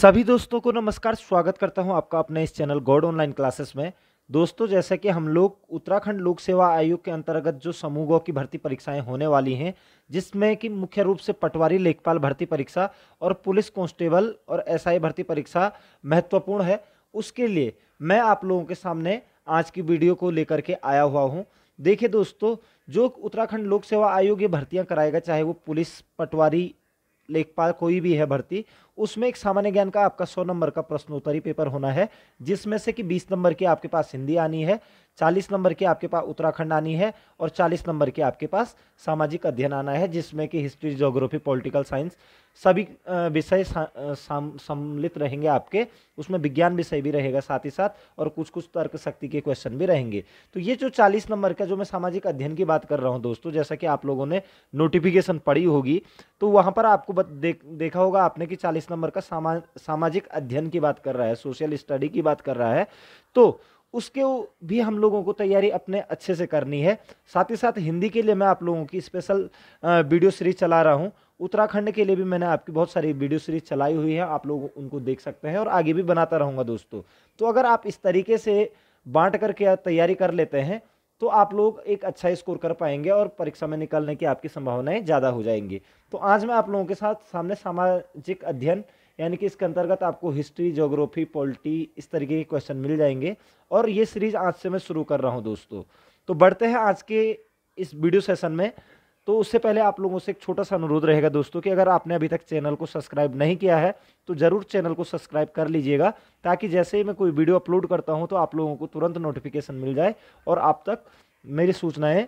सभी दोस्तों को नमस्कार। स्वागत करता हूं आपका अपने इस चैनल गॉड ऑनलाइन क्लासेस में। दोस्तों, जैसा कि हम लोग उत्तराखंड लोक सेवा आयोग के अंतर्गत जो समूहों की भर्ती परीक्षाएं होने वाली हैं, जिसमें कि मुख्य रूप से पटवारी लेखपाल भर्ती परीक्षा और पुलिस कांस्टेबल और एसआई भर्ती परीक्षा महत्वपूर्ण है, उसके लिए मैं आप लोगों के सामने आज की वीडियो को लेकर के आया हुआ हूँ। देखिए दोस्तों, जो उत्तराखंड लोक सेवा आयोग ये भर्तियां कराएगा, चाहे वो पुलिस, पटवारी, लेखपाल, कोई भी है भर्ती, उसमें एक सामान्य ज्ञान का आपका 100 नंबर का प्रश्नोत्तरी पेपर होना है, जिसमें से कि 20 नंबर की आपके पास हिंदी आनी है, 40 नंबर की आपके पास उत्तराखंड आनी है और 40 नंबर की आपके पास सामाजिक अध्ययन आना है, जिसमें कि हिस्ट्री, ज्योग्राफी, पॉलिटिकल साइंस सभी विषय सम्मिलित रहेंगे आपके। उसमें विज्ञान विषय भी रहेगा साथ ही साथ, और कुछ कुछ तर्क शक्ति के क्वेश्चन भी रहेंगे। तो ये जो 40 नंबर का जो मैं सामाजिक अध्ययन की बात कर रहा हूँ दोस्तों, जैसा कि आप लोगों ने नोटिफिकेशन पढ़ी होगी, तो वहां पर आपको देखा होगा आपने कि 40 नंबर का सामाजिक अध्ययन की बात कर रहा है, सोशल स्टडी की बात कर रहा है। तो उसके भी हम लोगों को तैयारी अपने अच्छे से करनी है। साथ ही साथ हिंदी के लिए मैं आप लोगों की स्पेशल वीडियो सीरीज चला रहा हूं। उत्तराखंड के लिए भी मैंने आपकी बहुत सारी वीडियो सीरीज चलाई हुई है, आप लोग उनको देख सकते हैं और आगे भी बनाता रहूंगा दोस्तों। तो अगर आप इस तरीके से बांट करके तैयारी कर लेते हैं तो आप लोग एक अच्छा स्कोर कर पाएंगे और परीक्षा में निकलने की आपकी संभावनाएं ज़्यादा हो जाएंगी। तो आज मैं आप लोगों के साथ सामने सामाजिक अध्ययन, यानी कि इसके अंतर्गत आपको हिस्ट्री, ज्योग्राफी, पॉलिटी, इस तरीके के क्वेश्चन मिल जाएंगे और ये सीरीज आज से मैं शुरू कर रहा हूं दोस्तों। तो बढ़ते हैं आज के इस वीडियो सेशन में। तो उससे पहले आप लोगों से एक छोटा सा अनुरोध रहेगा दोस्तों कि अगर आपने अभी तक चैनल को सब्सक्राइब नहीं किया है तो जरूर चैनल को सब्सक्राइब कर लीजिएगा, ताकि जैसे ही मैं कोई वीडियो अपलोड करता हूं तो आप लोगों को तुरंत नोटिफिकेशन मिल जाए और आप तक मेरी सूचनाएं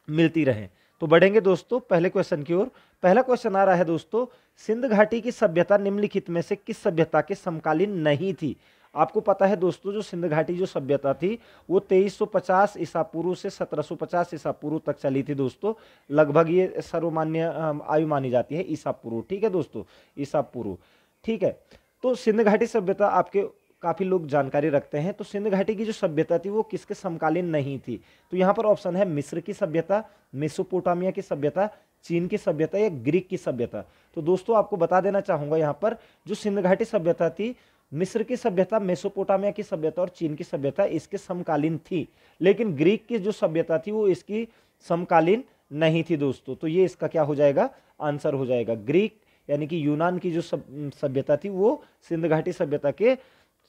मिलती रहें। तो बढ़ेंगे दोस्तों पहले क्वेश्चन की ओर। पहला क्वेश्चन आ रहा है दोस्तों, सिंध घाटी की सभ्यता निम्नलिखित में से किस सभ्यता के समकालीन नहीं थी? आपको पता है दोस्तों, जो सिंध घाटी जो सभ्यता थी वो 2350 ईसा पूर्व से 1750 ईसा पूर्व तक चली थी दोस्तों। लगभग ये सर्वमान्य आयु मानी जाती है ईसा पूर्व। ठीक है दोस्तों, ईसा पूर्व। ठीक है, तो सिंध घाटी सभ्यता आपके काफी लोग जानकारी रखते हैं। तो सिंध घाटी की जो सभ्यता थी वो किसके समकालीन नहीं थी? तो यहाँ पर ऑप्शन है मिस्र की सभ्यता, मेसोपोटामिया की सभ्यता, चीन की सभ्यता या ग्रीक की सभ्यता। तो दोस्तों आपको बता देना चाहूंगा, यहाँ पर जो सिंध घाटी सभ्यता थी, मिस्र की सभ्यता, मेसोपोटामिया की सभ्यता और चीन की सभ्यता इसके समकालीन थी, लेकिन ग्रीक की जो सभ्यता थी वो इसकी समकालीन नहीं थी दोस्तों। तो ये इसका क्या हो जाएगा? आंसर हो जाएगा ग्रीक, यानी कि यूनान की जो सभ्यता थी वो सिंध घाटी सभ्यता के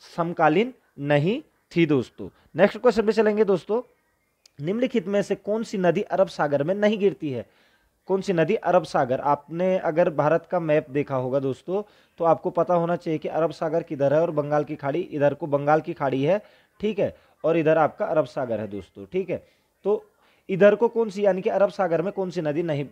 समकालीन नहीं थी दोस्तों। नेक्स्ट क्वेश्चन पे चलेंगे दोस्तों। निम्नलिखित में से कौन सी नदी अरब सागर में नहीं गिरती है? कौन सी नदी अरब सागर, आपने अगर भारत का मैप देखा होगा दोस्तों तो आपको पता होना चाहिए कि अरब सागर किधर है और बंगाल की खाड़ी, इधर को बंगाल की खाड़ी है, ठीक है, और इधर आपका अरब सागर है दोस्तों। ठीक है, तो इधर को कौन सी, यानी कि अरब सागर में कौन सी नदी नहीं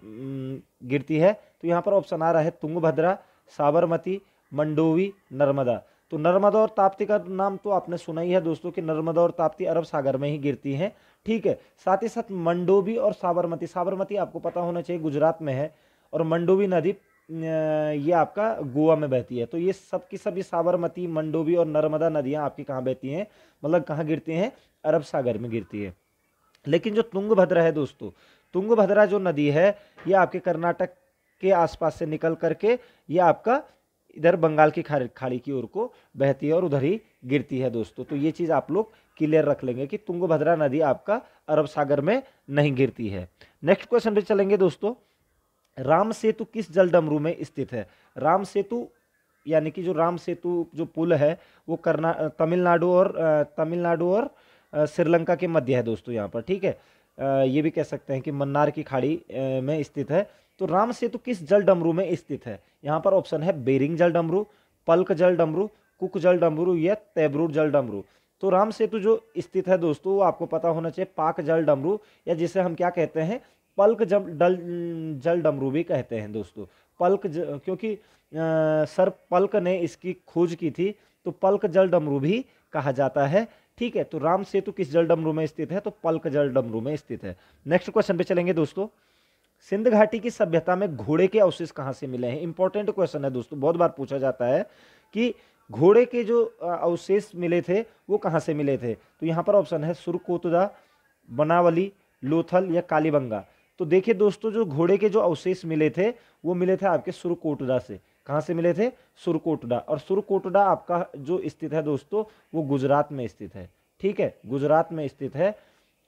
गिरती है? तो यहाँ पर ऑप्शन आ रहा है तुंगभद्रा, साबरमती, मंडोवी, नर्मदा। तो नर्मदा और ताप्ती का नाम तो आपने सुना ही है दोस्तों कि नर्मदा और ताप्ती अरब सागर में ही गिरती हैं। ठीक है, साथ ही साथ मंडोवी और साबरमती, साबरमती आपको पता होना चाहिए गुजरात में है, और मंडोवी नदी ये आपका गोवा में बहती है। तो ये सब की सब, ये साबरमती, मंडोवी और नर्मदा नदियां आपकी कहाँ बहती हैं, मतलब कहाँ गिरती हैं? अरब सागर में गिरती है। लेकिन जो तुंगभद्रा है दोस्तों, तुंगभद्रा जो नदी है ये आपके कर्नाटक के आसपास से निकल करके ये आपका इधर बंगाल की खाड़ी की ओर को बहती है और उधर ही गिरती है दोस्तों। तो ये चीज आप लोग क्लियर रख लेंगे कि तुंगभद्रा नदी आपका अरब सागर में नहीं गिरती है। नेक्स्ट क्वेश्चन पे चलेंगे दोस्तों। राम सेतु किस जल डमरू में स्थित है? राम सेतु, यानी कि जो राम सेतु जो पुल है वो तमिलनाडु और श्रीलंका के मध्य है दोस्तों यहाँ पर। ठीक है, ये भी कह सकते हैं कि मन्नार की खाड़ी में स्थित है। तो राम सेतु किस जल डमरू में स्थित है? यहाँ पर ऑप्शन है बेरिंग जल डमरू, पल्क जल डमरू, कुक जल डमरू या तैबरूर जल डमरू। तो राम सेतु जो स्थित है दोस्तों वो आपको पता होना चाहिए पाक जल डमरू, या जिसे हम क्या कहते हैं, पल्क जल डमरू भी कहते हैं दोस्तों। क्योंकि सर पल्क ने इसकी खोज की थी, तो पल्क जल डमरू भी कहा जाता है। ठीक है, तो राम सेतु किस जल डमरू में स्थित है? तो पल्क जल डमरू में स्थित है। नेक्स्ट क्वेश्चन पे चलेंगे दोस्तों। सिंध घाटी की सभ्यता में घोड़े के अवशेष कहां से मिले हैं? इंपॉर्टेंट क्वेश्चन है दोस्तों, बहुत बार पूछा जाता है कि घोड़े के जो अवशेष मिले थे वो कहां से मिले थे? तो यहां पर ऑप्शन है सुरकोतदा, बनावली, लोथल या कालीबंगा। तो देखिए दोस्तों, जो घोड़े के जो अवशेष मिले थे वो मिले थे आपके सुरकोटदा से। कहाँ से मिले थे? सुरकोटडा। और सुरकोटडा आपका जो स्थित है दोस्तों वो गुजरात में स्थित है, ठीक है, गुजरात में स्थित है।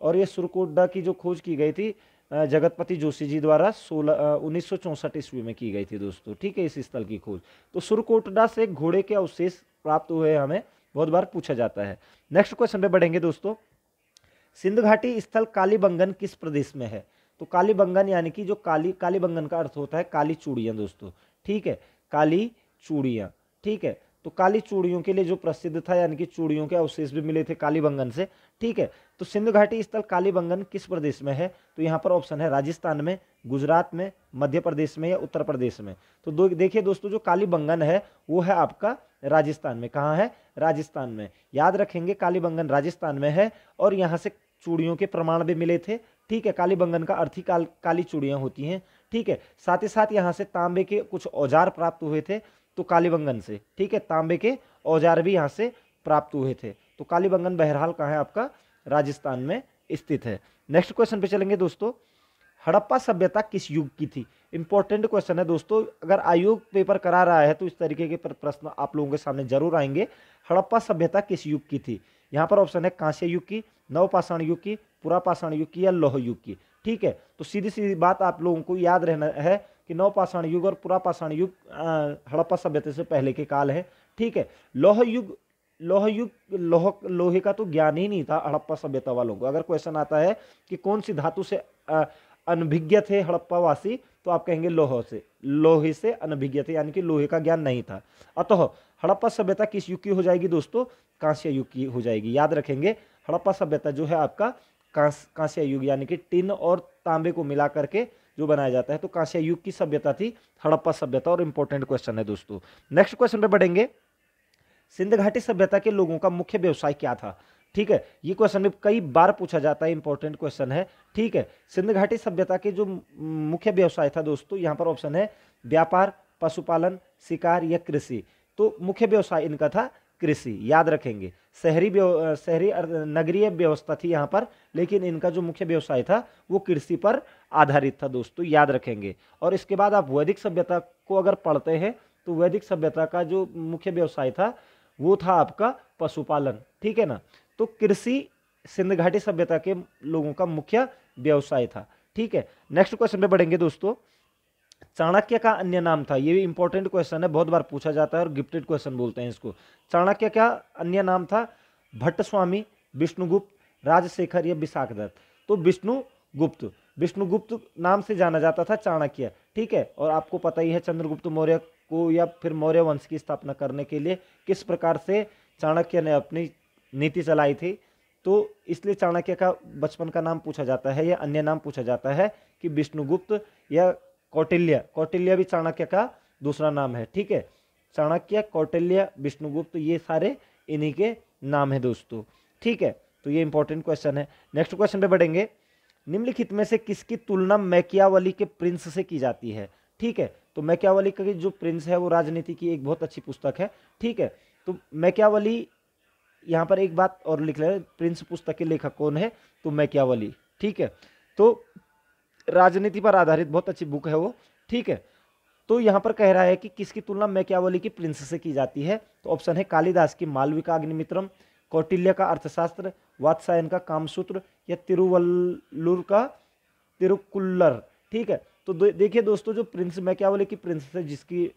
और ये सुरकोटडा की जो खोज की गई थी जगतपति जोशी जी द्वारा 1964 ईस्वी में की गई थी दोस्तों, ठीक है, इस स्थल की खोज। तो सुरकोटडा से घोड़े के अवशेष प्राप्त हुए, हमें बहुत बार पूछा जाता है। नेक्स्ट क्वेश्चन पे बढ़ेंगे दोस्तों। सिंध घाटी स्थल कालीबंगन किस प्रदेश में है? तो कालीबंगन यानी कि जो कालीबंगन का अर्थ होता है काली चूड़ियां दोस्तों, ठीक है, काली चूड़ियां, ठीक है। तो काली चूड़ियों के लिए जो प्रसिद्ध था, यानी कि चूड़ियों के अवशेष भी मिले थे कालीबंगन से, ठीक है। तो सिंध घाटी स्थल कालीबंगन किस प्रदेश में है? तो यहाँ पर ऑप्शन है राजस्थान में, गुजरात में, मध्य प्रदेश में या उत्तर प्रदेश में। तो देखिए दोस्तों, जो कालीबंगन है वो है आपका राजस्थान में। कहाँ है? राजस्थान में। याद रखेंगे कालीबंगन राजस्थान में है और यहाँ से चूड़ियों के प्रमाण भी मिले थे, ठीक है। कालीबंगन का अर्थ ही काली चूड़ियां होती हैं, ठीक है। साथ ही साथ यहाँ से तांबे के कुछ औजार प्राप्त हुए थे तो कालीबंगन से, ठीक है, तांबे के औजार भी यहाँ से प्राप्त हुए थे। तो कालीबंगन बहरहाल कहाँ है? आपका राजस्थान में स्थित है। नेक्स्ट क्वेश्चन पे चलेंगे दोस्तों। हड़प्पा सभ्यता किस युग की थी? इंपॉर्टेंट क्वेश्चन है दोस्तों, अगर आयोग पेपर करा रहा है तो इस तरीके के प्रश्न आप लोगों के सामने जरूर आएंगे। हड़प्पा सभ्यता किस युग की थी? यहाँ पर ऑप्शन है कांस्य युग की, नवपाषाण युग की, पुरापाषाण युग की या लौह युग की, ठीक है। तो सीधी सीधी बात आप लोगों को याद रहना है कि नवपाषाण युग और पुरापाषाण युग हड़प्पा सभ्यता से पहले के काल है, ठीक है। लोहे का तो ज्ञान ही नहीं था हड़प्पा सभ्यता वालों को। अगर क्वेश्चन आता है कि कौन सी धातु से अनभिज्ञ थे हड़प्पावासी, तो आप कहेंगे लोहे से अनभिज्ञ थे, यानी कि लोहे का ज्ञान नहीं था। अतः हड़प्पा सभ्यता किस युग की हो जाएगी दोस्तों? कांस्य युग की हो जाएगी। याद रखेंगे हड़प्पा सभ्यता जो है आपका कांस्य युग, यानी कि टिन और तांबे को मिला करके जो बनाया जाता है, तो कांस्य युग की सभ्यता थी हड़प्पा सभ्यता। और इंपॉर्टेंट क्वेश्चन है दोस्तों। नेक्स्ट क्वेश्चन पे बढ़ेंगे। सिंध घाटी सभ्यता के लोगों का मुख्य व्यवसाय क्या था? ठीक है, ये क्वेश्चन भी कई बार पूछा जाता है, इंपॉर्टेंट क्वेश्चन है, ठीक है। सिंध घाटी सभ्यता के जो मुख्य व्यवसाय था दोस्तों, यहाँ पर ऑप्शन है व्यापार, पशुपालन, शिकार या कृषि। तो मुख्य व्यवसाय इनका था कृषि। याद रखेंगे शहरी नगरीय व्यवस्था थी यहाँ पर, लेकिन इनका जो मुख्य व्यवसाय था वो कृषि पर आधारित था दोस्तों, याद रखेंगे। और इसके बाद आप वैदिक सभ्यता को अगर पढ़ते हैं तो वैदिक सभ्यता का जो मुख्य व्यवसाय था वो था आपका पशुपालन, ठीक है ना। तो कृषि सिंध घाटी सभ्यता के लोगों का मुख्य व्यवसाय था, ठीक है। नेक्स्ट क्वेश्चन पे बढ़ेंगे दोस्तों। चाणक्य का अन्य नाम था, ये भी इंपॉर्टेंट क्वेश्चन है, बहुत बार पूछा जाता है और गिफ्टेड क्वेश्चन बोलते हैं इसको। चाणक्य का अन्य नाम था भट्ट स्वामी, विष्णुगुप्त, राजशेखर या विशाखदत्त। तो विष्णुगुप्त नाम से जाना जाता था चाणक्य, ठीक है। और आपको पता ही है चंद्रगुप्त मौर्य को या फिर मौर्य वंश की स्थापना करने के लिए किस प्रकार से चाणक्य ने अपनी नीति चलाई थी। तो इसलिए चाणक्य का बचपन का नाम पूछा जाता है या अन्य नाम पूछा जाता है कि विष्णुगुप्त या कौटिल्य भी चाणक्य का दूसरा नाम है, ठीक है। चाणक्य, कौटिल्य, विष्णुगुप्त ये सारे इन्हीं के नाम है दोस्तों, ठीक है। तो ये इंपॉर्टेंट क्वेश्चन है। नेक्स्ट क्वेश्चन पे बढ़ेंगे। निम्नलिखित में से किसकी तुलना मैकियावली के प्रिंस से की जाती है? ठीक है, तो मैकियावली का जो प्रिंस है वो राजनीति की एक बहुत अच्छी पुस्तक है, ठीक है। तो मैकियावली, यहाँ पर एक बात और लिख रहे हैं, प्रिंस पुस्तक के लेखक कौन है? तो मैकियावली, ठीक है। तो राजनीति पर आधारित बहुत अच्छी बुक है वो, ठीक है। तो यहाँ पर कह रहा है कि किसकी तुलना मैकियावली की प्रिंस से की जाती है? तो ऑप्शन है कालिदास की मालविका अग्निमित्रम, कौटिल्य का अर्थशास्त्र, वात्सायन का कामसूत्र या तिरुवल्लुर का तिरुकुल्लर, ठीक है। तो देखिए दोस्तों, जो प्रिंस मैकियावली की प्रिंस से जिसकी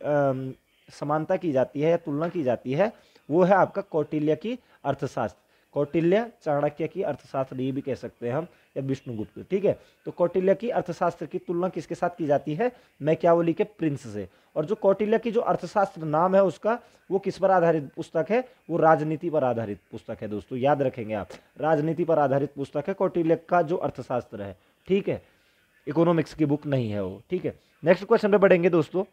समानता की जाती है या तुलना की जाती है वो है आपका कौटिल्य की अर्थशास्त्र। कौटिल्य चाणक्य की अर्थशास्त्र ये भी कह सकते हैं हम, या विष्णुगुप्त, ठीक है। तो कौटिल्य की अर्थशास्त्र की तुलना किसके साथ की जाती है? मैकियावली के प्रिंस से। और जो कौटिल्य की जो अर्थशास्त्र नाम है उसका, वो किस पर आधारित पुस्तक है? वो राजनीति पर आधारित पुस्तक है दोस्तों, याद रखेंगे आप, राजनीति पर आधारित पुस्तक है कौटिल्य का जो अर्थशास्त्र है, ठीक है। इकोनॉमिक्स की बुक नहीं है वो, ठीक है। नेक्स्ट क्वेश्चन पे बढ़ेंगे दोस्तों।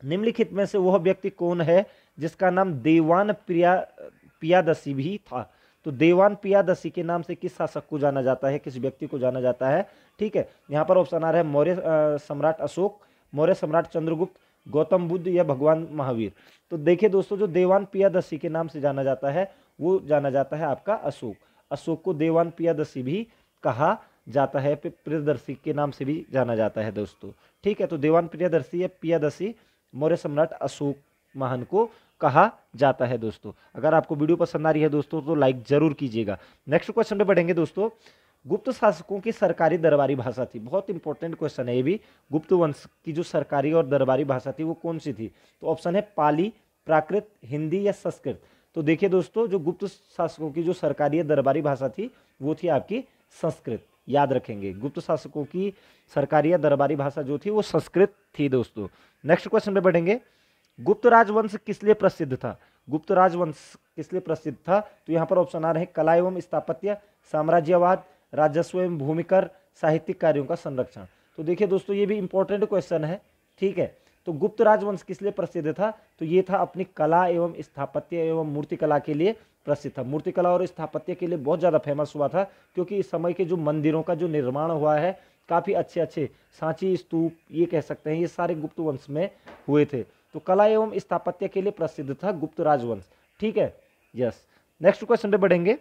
निम्नलिखित में से वह व्यक्ति कौन है जिसका नाम देवान पियादसी भी था? तो देवान पियादसी के नाम से किस शासक को जाना जाता है, किस व्यक्ति को जाना जाता है? ठीक है, यहाँ पर ऑप्शन आ रहा है मौर्य सम्राट अशोक, मौर्य सम्राट चंद्रगुप्त, गौतम बुद्ध या भगवान महावीर। तो देखिए दोस्तों, जो देवान पियादसी के नाम से जाना जाता है वो जाना जाता है आपका अशोक। अशोक को देवान पियादसी भी कहा जाता है, प्रियदर्शी के नाम से भी जाना जाता है दोस्तों, ठीक है। तो देवान प्रियदर्शी या पियादसी मौर्य सम्राट अशोक महान को कहा जाता है दोस्तों। अगर आपको वीडियो पसंद आ रही है दोस्तों तो लाइक जरूर कीजिएगा। नेक्स्ट क्वेश्चन पे बढ़ेंगे दोस्तों। गुप्त शासकों की सरकारी दरबारी भाषा थी, बहुत इंपॉर्टेंट क्वेश्चन है ये भी। गुप्त वंश की जो सरकारी और दरबारी भाषा थी वो कौन सी थी? तो ऑप्शन है पाली, प्राकृत, हिंदी या संस्कृत। तो देखिए दोस्तों, जो गुप्त शासकों की जो सरकारी या दरबारी भाषा थी वो थी आपकी संस्कृत। याद रखेंगे, गुप्त शासकों की सरकारी या दरबारी भाषा जो थी वो संस्कृत थी दोस्तों। नेक्स्ट क्वेश्चन पे बढ़ेंगे। गुप्त राजवंश किस लिए प्रसिद्ध था? गुप्त राजवंश किस लिए प्रसिद्ध था? तो यहाँ पर ऑप्शन आ रहे हैं कला एवं स्थापत्य, साम्राज्यवाद, राजस्व एवं भूमिकर, साहित्यिक कार्यों का संरक्षण। तो देखिए दोस्तों, ये भी इंपॉर्टेंट क्वेश्चन है, ठीक है। तो गुप्त राजवंश किस लिए प्रसिद्ध था? तो ये था अपनी कला एवं स्थापत्य एवं मूर्तिकला के लिए प्रसिद्ध था। मूर्तिकला और स्थापत्य के लिए बहुत ज़्यादा फेमस हुआ था, क्योंकि इस समय के जो मंदिरों का जो निर्माण हुआ है, काफ़ी अच्छे अच्छे सांची स्तूप ये कह सकते हैं, ये सारे गुप्त वंश में हुए थे। तो कला एवं स्थापत्य के लिए प्रसिद्ध था गुप्त राजवंश, ठीक है। यस। नेक्स्ट क्वेश्चन पे बढ़ेंगे।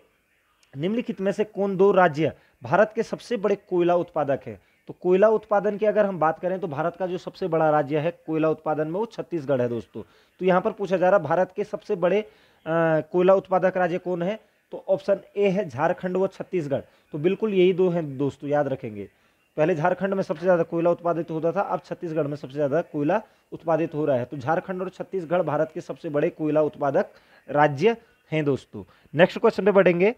निम्नलिखित में से कौन दो राज्य भारत के सबसे बड़े कोयला उत्पादक है? तो कोयला उत्पादन की अगर हम बात करें तो भारत का जो सबसे बड़ा राज्य है कोयला उत्पादन में वो छत्तीसगढ़ है दोस्तों। तो यहाँ पर पूछा जा रहा है भारत के सबसे बड़े कोयला उत्पादक राज्य कौन है? तो ऑप्शन ए है झारखंड व छत्तीसगढ़। तो बिल्कुल यही दो हैं दोस्तों, याद रखेंगे। पहले झारखंड में सबसे ज़्यादा कोयला उत्पादित होता था, अब छत्तीसगढ़ में सबसे ज़्यादा कोयला उत्पादित हो रहा है। तो झारखंड और छत्तीसगढ़ भारत के सबसे बड़े कोयला उत्पादक राज्य हैं दोस्तों। नेक्स्ट क्वेश्चन पे बढ़ेंगे।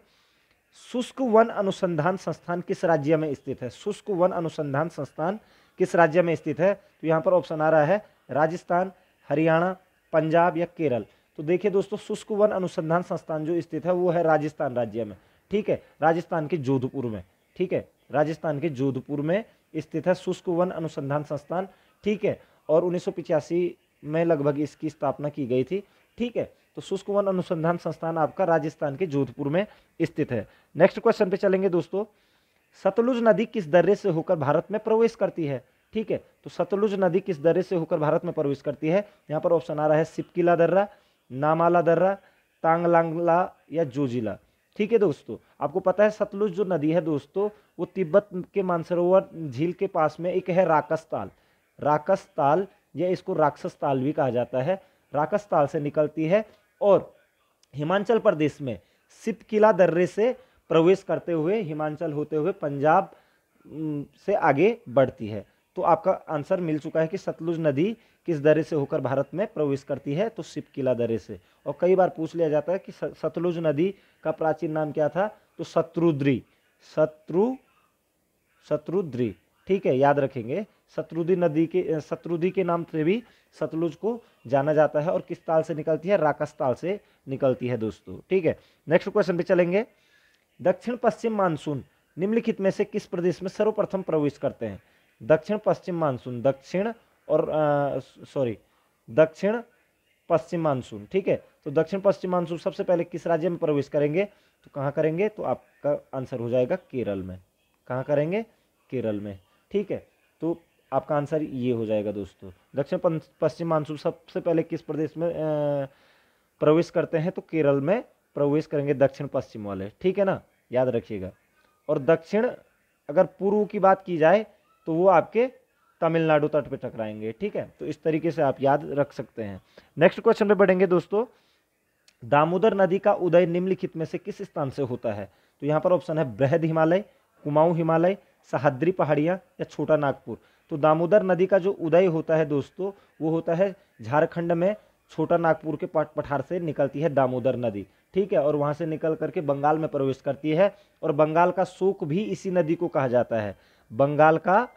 शुष्क वन अनुसंधान संस्थान किस राज्य में स्थित है? शुष्क वन अनुसंधान संस्थान किस राज्य में स्थित है? तो यहाँ पर ऑप्शन आ रहा है राजस्थान, हरियाणा, पंजाब या केरल। तो देखिए दोस्तों, शुष्क वन अनुसंधान संस्थान जो स्थित है वो है राजस्थान राज्य में, ठीक है। राजस्थान के जोधपुर में, ठीक है। राजस्थान के जोधपुर में स्थित है शुष्क वन अनुसंधान संस्थान, ठीक है। और 1985 में लगभग इसकी स्थापना की गई थी, ठीक है। तो शुष्क वन अनुसंधान संस्थान आपका राजस्थान के जोधपुर में स्थित है। नेक्स्ट क्वेश्चन पे चलेंगे दोस्तों। सतलुज नदी किस दर्रे से होकर भारत में प्रवेश करती है? ठीक है, तो सतलुज नदी किस दर्रे से होकर भारत में प्रवेश करती है? यहाँ पर ऑप्शन आ रहा है सिपकिला दर्रा, नामाला दर्रा, तांगलांगला या जोजिला। ठीक है दोस्तों, आपको पता है सतलुज जो नदी है दोस्तों वो तिब्बत के मानसरोवर झील के पास में एक है राकस ताल। राकस ताल या इसको राक्षस ताल भी कहा जाता है। राकस ताल से निकलती है और हिमाचल प्रदेश में सिपकिला दर्रे से प्रवेश करते हुए हिमाचल होते हुए पंजाब से आगे बढ़ती है। तो आपका आंसर मिल चुका है कि सतलुज नदी किस दर्रे से होकर भारत में प्रवेश करती है? तो सिपकिला दर्रे से। और कई बार पूछ लिया जाता है कि सतलुज नदी का प्राचीन नाम क्या था? तो शत्रुद्री, शत्रुद्री, ठीक है, याद रखेंगे। शत्रुद्री के नाम से भी सतलुज को जाना जाता है। और किस ताल से निकलती है? राकस ताल से निकलती है दोस्तों, ठीक है। नेक्स्ट क्वेश्चन पे चलेंगे। दक्षिण पश्चिम मानसून निम्नलिखित में से किस प्रदेश में सर्वप्रथम प्रवेश करते हैं? दक्षिण पश्चिम मानसून, दक्षिण पश्चिम मानसून, ठीक है। तो दक्षिण पश्चिम मानसून सबसे पहले किस राज्य में प्रवेश करेंगे? तो कहाँ करेंगे? तो आपका आंसर हो जाएगा केरल में। कहाँ करेंगे? केरल में, ठीक है। तो आपका आंसर ये हो जाएगा दोस्तों। दक्षिण पश्चिम मानसून सबसे पहले किस प्रदेश में प्रवेश करते हैं? तो केरल में प्रवेश करेंगे दक्षिण पश्चिम वाले, ठीक है ना, याद रखिएगा। और दक्षिण अगर पूर्व की बात की जाए तो वो आपके तमिलनाडु तट पे टकराएंगे, ठीक है। तो इस तरीके से आप याद रख सकते हैं। नेक्स्ट क्वेश्चन पे बढ़ेंगे दोस्तों। दामोदर नदी का उदय निम्नलिखित में से किस स्थान से होता है? तो यहाँ पर ऑप्शन है बृहद हिमालय, कुमाऊं हिमालय, सह्याद्री पहाड़ियाँ या छोटा नागपुर। तो दामोदर नदी का जो उदय होता है दोस्तों वो होता है झारखंड में छोटा नागपुर के पठार से निकलती है दामोदर नदी, ठीक है। और वहां से निकल करके बंगाल में प्रवेश करती है। और बंगाल का शोक भी इसी नदी को कहा जाता है। बंगाल का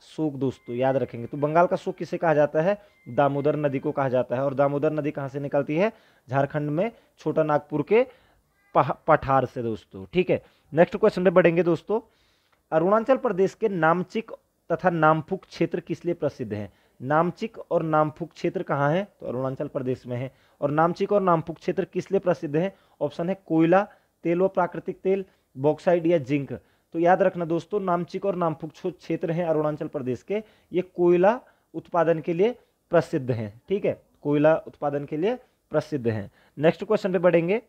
शोक दोस्तों याद रखेंगे। तो बंगाल का शोक किसे कहा जाता है? दामोदर नदी को कहा जाता है। और दामोदर नदी कहाँ से निकलती है? झारखंड में छोटा नागपुर के पठार से दोस्तों, ठीक है। नेक्स्ट क्वेश्चन पे बढ़ेंगे दोस्तों। अरुणाचल प्रदेश के नामचिक तथा नामफुक क्षेत्र किस लिए प्रसिद्ध है? नामचिक और नामफुक क्षेत्र कहाँ है? तो अरुणाचल प्रदेश में है। और नामचिक और नामफुक क्षेत्र किस लिए प्रसिद्ध है? ऑप्शन है कोयला, तेल व प्राकृतिक तेल, बॉक्साइड या जिंक। तो याद रखना दोस्तों, नामचिक और नामफुक क्षेत्र हैं अरुणाचल प्रदेश के, ये कोयला उत्पादन के लिए प्रसिद्ध हैं, ठीक है। कोयला उत्पादन के लिए प्रसिद्ध हैं। नेक्स्ट क्वेश्चन पे बढ़ेंगे।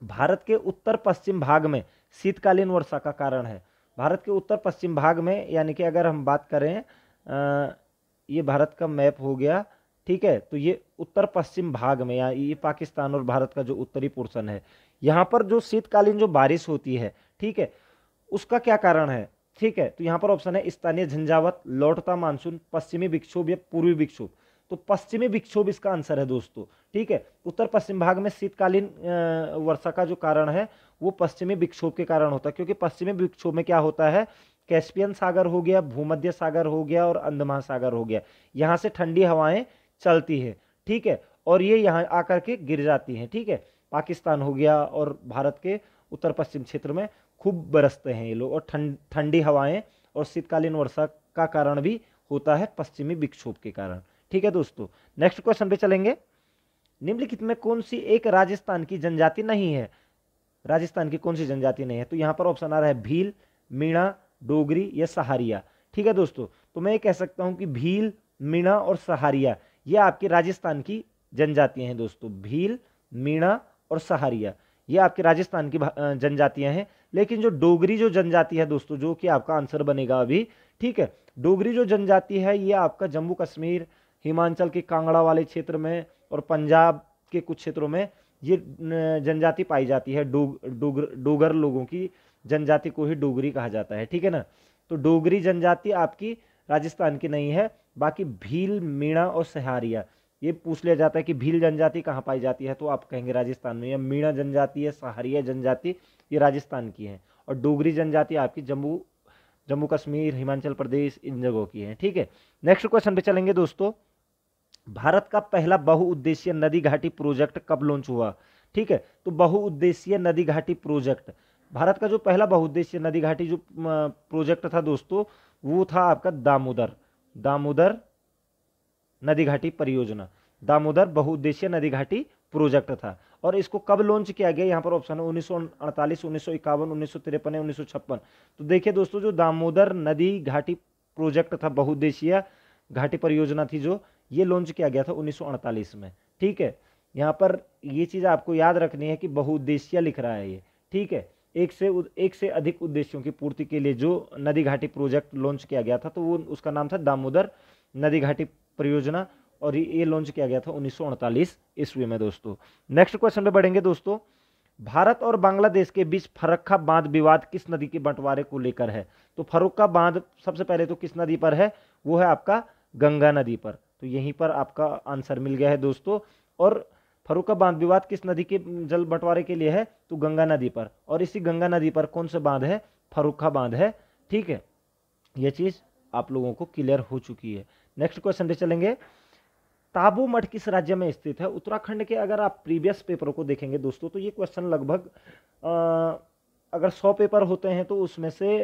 भारत के उत्तर पश्चिम भाग में शीतकालीन वर्षा का कारण है। भारत के उत्तर पश्चिम भाग में यानी कि अगर हम बात करें ये भारत का मैप हो गया, ठीक है। तो ये उत्तर पश्चिम भाग में, या ये पाकिस्तान और भारत का जो उत्तरी पोर्शन है, यहाँ पर जो शीतकालीन जो बारिश होती है, ठीक है, उसका क्या कारण है, ठीक है। तो यहाँ पर ऑप्शन है स्थानीय झंझावात, लौटता मानसून, पश्चिमी विक्षोभ या पूर्वी विक्षोभ। तो पश्चिमी विक्षोभ इसका आंसर है दोस्तों, ठीक है। उत्तर पश्चिम भाग में शीतकालीन वर्षा का जो कारण है वो पश्चिमी विक्षोभ के कारण होता है, क्योंकि पश्चिमी विक्षोभ में क्या होता है, कैस्पियन सागर हो गया, भूमध्य सागर हो गया और अंड महासागर हो गया, यहाँ से ठंडी हवाएं चलती है, ठीक है, और ये यहाँ आकर के गिर जाती हैं, ठीक है। पाकिस्तान हो गया और भारत के उत्तर पश्चिम क्षेत्र में खूब बरसते हैं ये लोग, और ठंडी हवाएं और शीतकालीन वर्षा का कारण भी होता है पश्चिमी विक्षोभ के कारण, ठीक है दोस्तों। नेक्स्ट क्वेश्चन पे चलेंगे। निम्नलिखित में कौन सी एक राजस्थान की जनजाति नहीं है, राजस्थान की कौन सी जनजाति नहीं है। तो यहाँ पर ऑप्शन आ रहा है भील, मीणा, डोगरी या सहारिया, ठीक है दोस्तों। तो मैं ये कह सकता हूं कि भील, मीणा और सहारिया ये आपकी राजस्थान की जनजातियां हैं दोस्तों। भील, मीणा और सहारिया ये आपके राजस्थान की जनजातियां हैं। लेकिन जो डोगरी जो जनजाति है दोस्तों, जो कि आपका आंसर बनेगा अभी, ठीक है, डोगरी जो जनजाति है ये आपका जम्मू कश्मीर, हिमाचल के कांगड़ा वाले क्षेत्र में और पंजाब के कुछ क्षेत्रों में ये जनजाति पाई जाती है। डोगर लोगों की जनजाति को ही डोगरी कहा जाता है, ठीक है ना। तो डोगरी जनजाति आपकी राजस्थान की नहीं है। बाकी भील, मीणा और सहारिया ये पूछ लिया जाता है कि भील जनजाति कहाँ पाई जाती है, तो आप कहेंगे राजस्थान में। या मीणा जनजाति है, सहारिया जनजाति ये राजस्थान की है, और डोगरी जनजाति आपकी जम्मू कश्मीर, हिमाचल प्रदेश इन जगहों की है, ठीक है। नेक्स्ट क्वेश्चन पे चलेंगे दोस्तों। भारत का पहला बहुउद्देशीय नदी घाटी प्रोजेक्ट कब लॉन्च हुआ, ठीक है। तो बहुउद्देशीय नदी घाटी प्रोजेक्ट, भारत का जो पहला बहुउद्देशीय नदी घाटी जो प्रोजेक्ट था दोस्तों, वो था आपका दामोदर नदी घाटी परियोजना। दामोदर बहुउद्देशीय नदी घाटी प्रोजेक्ट था। और इसको कब लॉन्च किया गया, यहाँ पर ऑप्शन है 1948, 1951, 1953, 1956। तो देखिए दोस्तों, जो दामोदर नदी घाटी प्रोजेक्ट था, बहुउद्देशीय घाटी परियोजना थी जो, ये लॉन्च किया गया था 1948 में, ठीक है। यहाँ पर ये चीज आपको याद रखनी है कि बहुउद्देशीय लिख रहा है ये, ठीक है। एक से अधिक उद्देश्यों की पूर्ति के लिए जो नदी घाटी प्रोजेक्ट लॉन्च किया गया था, तो वो उसका नाम था दामोदर नदी घाटी परियोजना, और ये लॉन्च किया गया था 1948 ईस्वी में दोस्तों। नेक्स्ट क्वेश्चन पे बढ़ेंगे दोस्तों। भारत और बांग्लादेश के बीच फरक्का बांध विवाद किस नदी के बंटवारे को लेकर है। तो फरक्का बांध सबसे पहले तो किस नदी पर है, वो है आपका गंगा नदी पर। तो यहीं पर आपका आंसर मिल गया है दोस्तों। और फरक्का बांध विवाद किस नदी के जल बंटवारे के लिए है, तो गंगा नदी पर। और इसी गंगा नदी पर कौन सा बांध है, फरक्का बांध है, ठीक है। यह चीज आप लोगों को क्लियर हो चुकी है। नेक्स्ट क्वेश्चन पे चलेंगे। ताबू मठ किस राज्य में स्थित है। उत्तराखंड के अगर आप प्रीवियस पेपरों को देखेंगे दोस्तों, तो ये क्वेश्चन लगभग अगर 100 पेपर होते हैं तो उसमें से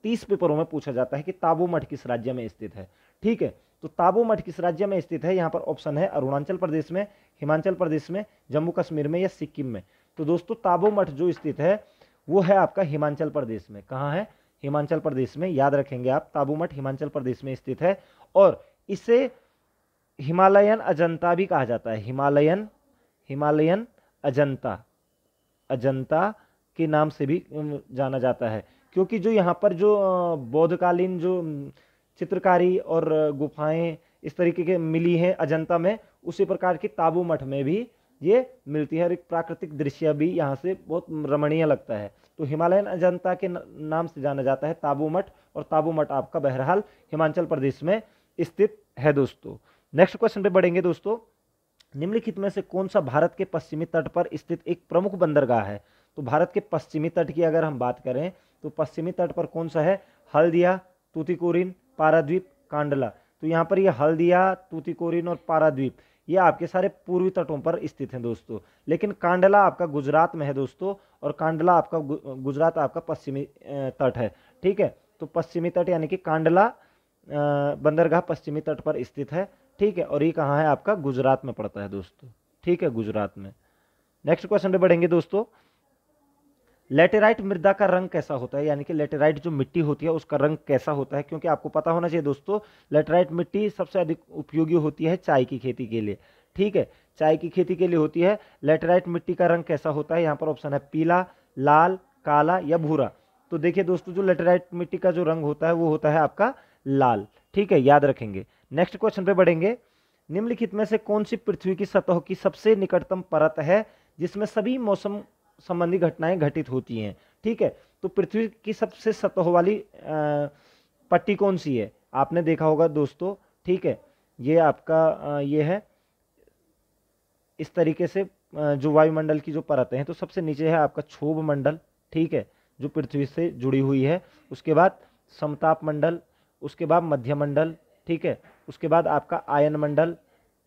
30 पेपरों में पूछा जाता है कि ताबू मठ किस राज्य में स्थित है, ठीक है। तो ताबू मठ किस राज्य में स्थित है, यहाँ पर ऑप्शन है अरुणाचल प्रदेश में, हिमाचल प्रदेश में, जम्मू कश्मीर में या सिक्किम में। तो दोस्तों ताबू मठ जो स्थित है वो है आपका हिमाचल प्रदेश में। कहाँ है, हिमाचल प्रदेश में, याद रखेंगे आप, ताबू मठ हिमाचल प्रदेश में स्थित है। और इसे हिमालयन अजंता भी कहा जाता है। हिमालयन अजंता के नाम से भी जाना जाता है, क्योंकि जो यहाँ पर जो बौद्धकालीन जो चित्रकारी और गुफाएं इस तरीके के मिली हैं अजंता में, उसी प्रकार की ताबू मठ में भी ये मिलती है। और एक प्राकृतिक दृश्य भी यहाँ से बहुत रमणीय लगता है। तो हिमालयन अजंता के नाम से जाना जाता है ताबू मठ, और ताबू मठ आपका बहरहाल हिमाचल प्रदेश में स्थित है दोस्तों। नेक्स्ट क्वेश्चन पे बढ़ेंगे दोस्तों। निम्नलिखित में से कौन सा भारत के पश्चिमी तट पर स्थित एक प्रमुख बंदरगाह है। तो भारत के पश्चिमी तट की अगर हम बात करें तो पश्चिमी तट पर कौन सा है, हल्दिया, तूतीकोरिन, पारादीप, कांडला। तो यहाँ पर ये हल्दिया, तूतीकोरिन और पारादीप ये आपके सारे पूर्वी तटों पर स्थित हैं दोस्तों। लेकिन कांडला आपका गुजरात में है दोस्तों, और कांडला आपका गुजरात आपका पश्चिमी तट है, ठीक है। तो पश्चिमी तट यानी कि कांडला बंदरगाह पश्चिमी तट पर स्थित है, ठीक है। और ये कहाँ है, आपका गुजरात में पड़ता है दोस्तों, ठीक है, गुजरात में। नेक्स्ट क्वेश्चन पे बढ़ेंगे दोस्तों। लेटेराइट मृदा का रंग कैसा होता है, यानी कि लेटेराइट जो मिट्टी होती है उसका रंग कैसा होता है। क्योंकि आपको पता होना चाहिए दोस्तों, लेटेराइट मिट्टी सबसे अधिक उपयोगी होती है चाय की खेती के लिए, ठीक है, चाय की खेती के लिए होती है। लेटेराइट मिट्टी का रंग कैसा होता है, यहाँ पर ऑप्शन है पीला, लाल, काला या भूरा। तो देखिए दोस्तों, जो लेटेराइट मिट्टी का जो रंग होता है वो होता है आपका लाल, ठीक है, याद रखेंगे। नेक्स्ट क्वेश्चन पे बढ़ेंगे। निम्नलिखित में से कौन सी पृथ्वी की सतह की सबसे निकटतम परत है जिसमें सभी मौसम संबंधी घटनाएं घटित होती हैं? ठीक है, तो पृथ्वी की सबसे सतह वाली पट्टी कौन सी है? आपने देखा होगा दोस्तों, ठीक है, ये आपका ये है इस तरीके से जो वायुमंडल की जो परतें हैं, तो सबसे नीचे है आपका क्षोभ मंडल, ठीक है, जो पृथ्वी से जुड़ी हुई है। उसके बाद समताप मंडल, उसके बाद मध्य मंडल, ठीक है, उसके बाद आपका आयन मंडल,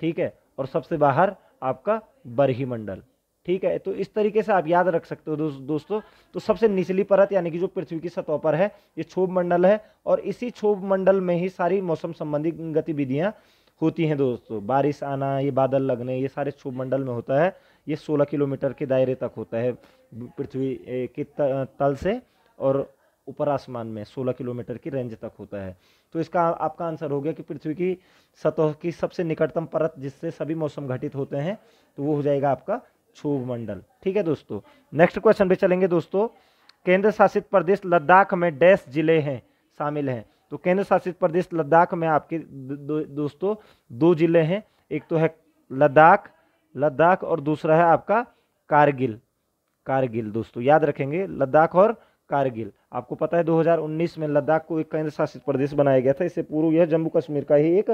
ठीक है, और सबसे बाहर आपका बरही मंडल, ठीक है। तो इस तरीके से आप याद रख सकते हो दोस्तों। तो सबसे निचली परत यानी कि जो पृथ्वी की सतह पर है, ये क्षोभ मंडल है, और इसी क्षोभ मंडल में ही सारी मौसम संबंधी गतिविधियां होती हैं दोस्तों। बारिश आना, ये बादल लगने, ये सारे क्षोभ मंडल में होता है। ये 16 किलोमीटर के दायरे तक होता है पृथ्वी के तल से, और ऊपर आसमान में 16 किलोमीटर की रेंज तक होता है। तो इसका आपका आंसर हो गया कि पृथ्वी की सतह की सबसे निकटतम परत जिससे सभी मौसम घटित होते हैं, तो वो हो जाएगा आपका क्षोभ मंडल, ठीक है दोस्तों। नेक्स्ट क्वेश्चन पे चलेंगे दोस्तों। केंद्र शासित प्रदेश लद्दाख में डैश जिले हैं शामिल हैं? तो केंद्र शासित प्रदेश लद्दाख में आपके दोस्तों 2 जिले हैं, एक तो है लद्दाख और दूसरा है आपका कारगिल दोस्तों, याद रखेंगे, लद्दाख और कारगिल। आपको पता है 2019 में लद्दाख को एक केंद्र शासित प्रदेश बनाया गया था। इससे पूर्व यह जम्मू कश्मीर का ही एक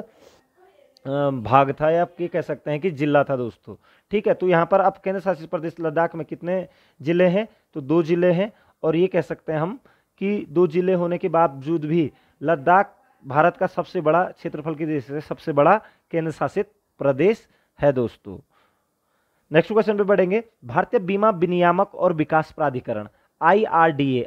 भाग था, या आप ये कह सकते हैं कि जिला था दोस्तों, ठीक है। तो यहाँ पर अब केंद्र शासित प्रदेश लद्दाख में कितने जिले हैं? तो 2 जिले हैं, और ये कह सकते हैं हम कि 2 जिले होने के बावजूद भी लद्दाख भारत का सबसे बड़ा क्षेत्रफल की दृष्टि से सबसे बड़ा केंद्र शासित प्रदेश है दोस्तों। नेक्स्ट क्वेश्चन पे बढ़ेंगे। भारतीय बीमा विनियामक और विकास प्राधिकरण IRDA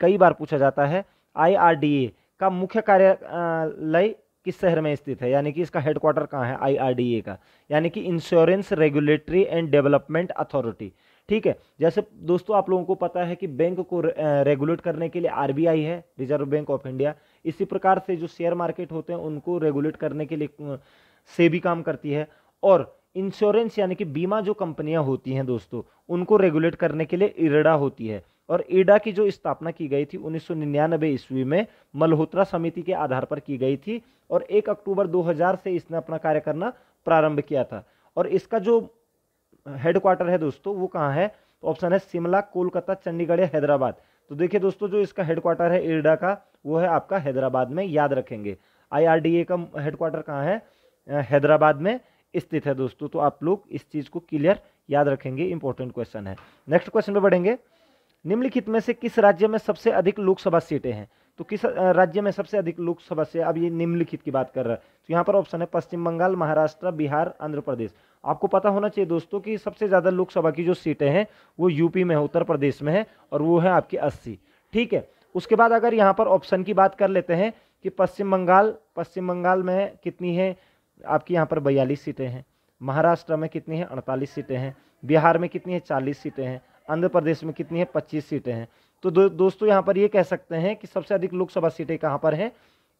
कई बार पूछा जाता है। IRDA का मुख्य कार्यालय किस शहर में स्थित है, यानी कि इसका हेडक्वार्टर कहाँ है IRDA का? यानी कि insurance regulatory and development authority, ठीक है। जैसे दोस्तों आप लोगों को पता है कि बैंक को रेगुलेट करने के लिए RBI है, रिजर्व बैंक ऑफ इंडिया। इसी प्रकार से जो शेयर मार्केट होते हैं उनको रेगुलेट करने के लिए सेबी काम करती है, और इंश्योरेंस यानी कि बीमा जो कंपनियां होती हैं दोस्तों, उनको रेगुलेट करने के लिए IRDA होती है। और IRDA की जो स्थापना की गई थी 1999 ईस्वी में मल्होत्रा समिति के आधार पर की गई थी, और 1 अक्टूबर 2000 से इसने अपना कार्य करना प्रारंभ किया था। और इसका जो हेडक्वार्टर है दोस्तों वो कहाँ है? तो ऑप्शन है शिमला, कोलकाता, चंडीगढ़ या हैदराबाद। तो देखिए दोस्तों, जो इसका हेडक्वार्टर है IRDA का, वो है आपका हैदराबाद में, याद रखेंगे। IRDA का हेडक्वार्टर कहाँ है? हैदराबाद में स्थित है दोस्तों। तो आप लोग इस चीज को क्लियर याद रखेंगे, इंपॉर्टेंट क्वेश्चन है। नेक्स्ट क्वेश्चन पे बढ़ेंगे। निम्नलिखित में से किस राज्य में सबसे अधिक लोकसभा सीटें हैं? तो किस राज्य में सबसे अधिक लोकसभा से, अब ये निम्नलिखित की बात कर रहा है, तो यहाँ पर ऑप्शन है पश्चिम बंगाल, महाराष्ट्र, बिहार, आंध्र प्रदेश। आपको पता होना चाहिए दोस्तों कि सबसे ज्यादा लोकसभा की जो सीटें हैं वो यूपी में है, उत्तर प्रदेश में है, और वो है आपकी 80, ठीक है। उसके बाद अगर यहाँ पर ऑप्शन की बात कर लेते हैं कि पश्चिम बंगाल में कितनी है आपकी, यहाँ पर 42 सीटें हैं। महाराष्ट्र में कितनी है? 48 सीटें हैं। बिहार में कितनी है? 40 सीटें हैं। आंध्र प्रदेश में कितनी है? 25 सीटें हैं। तो दोस्तों यहाँ पर ये कह सकते हैं कि सबसे अधिक लोकसभा सीटें कहाँ पर हैं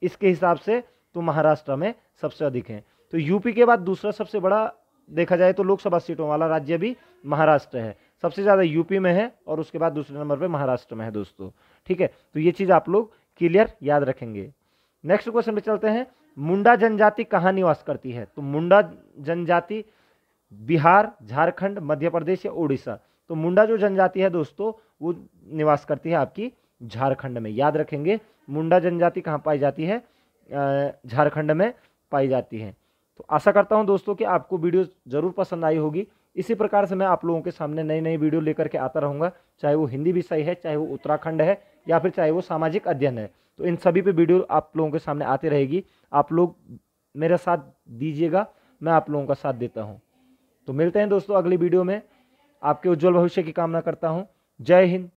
इसके हिसाब से, तो महाराष्ट्र में सबसे अधिक हैं। तो यूपी के बाद दूसरा सबसे बड़ा देखा जाए तो लोकसभा सीटों वाला राज्य भी महाराष्ट्र है। सबसे ज़्यादा यूपी में है, और उसके बाद दूसरे नंबर पर महाराष्ट्र में है दोस्तों, ठीक है। तो ये चीज़ आप लोग क्लियर याद रखेंगे। नेक्स्ट क्वेश्चन पे चलते हैं। मुंडा जनजाति कहाँ निवास करती है? तो मुंडा जनजाति बिहार, झारखंड, मध्य प्रदेश या उड़ीसा। तो मुंडा जो जनजाति है दोस्तों वो निवास करती है आपकी झारखंड में, याद रखेंगे। मुंडा जनजाति कहाँ पाई जाती है? झारखंड में पाई जाती है। तो आशा करता हूं दोस्तों कि आपको वीडियो जरूर पसंद आई होगी। इसी प्रकार से मैं आप लोगों के सामने नई नई वीडियो लेकर के आता रहूंगा, चाहे वो हिंदी विषय है, चाहे वो उत्तराखंड है, या फिर चाहे वो सामाजिक अध्ययन है। तो इन सभी पे वीडियो आप लोगों के सामने आती रहेगी। आप लोग मेरा साथ दीजिएगा, मैं आप लोगों का साथ देता हूं। तो मिलते हैं दोस्तों अगली वीडियो में। आपके उज्जवल भविष्य की कामना करता हूं। जय हिंद,